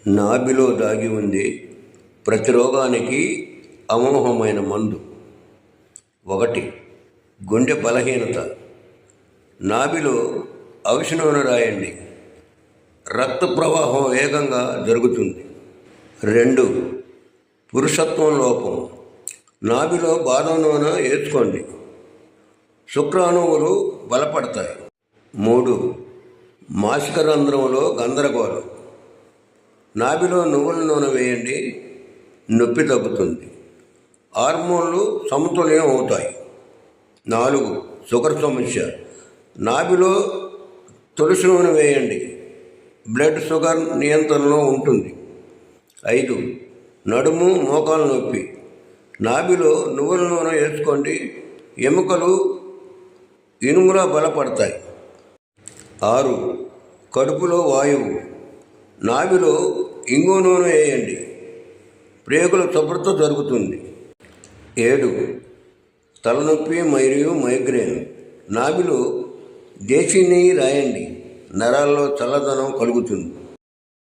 నాభిలో దాగి ఉంది ప్రతి రోగానికి అమోఘమైన మందు. 1. గుండె బలహీనత. నాభిలో అవిసె నూనె రాయండి, రక్త ప్రవాహం వేగంగా జరుగుతుంది. 2. పురుషత్వం లోపం. నాభిలో బాదం నూనె వేసుకోండి, శుక్రాణువులు బలపడతాయి. 3. మాసిక రంధ్రంలో గందరగోళం. నాభిలో నువ్వుల నూనె వేయండి, నొప్పి తగ్గుతుంది, హార్మోన్లు సమతుల్యం అవుతాయి. 4. షుగర్ సమస్య. నాభిలో తులసి నూనె వేయండి, బ్లడ్ షుగర్ నియంత్రణలో ఉంటుంది. 5. నడుము మోకాల నొప్పి. నాభిలో నువ్వుల నూనె వేసుకోండి, ఎముకలు ఇనుములా బలపడతాయి. 6. కడుపులో వాయువు. నాభిలో ఇంగు నూనె వేయండి, ప్రేగుల శుభ్రత జరుగుతుంది. 7. తలనొప్పి మరియు మైగ్రేన్. నాభిలో దేశీ నెయ్యి రాయండి, నరాల్లో చల్లదనం కలుగుతుంది.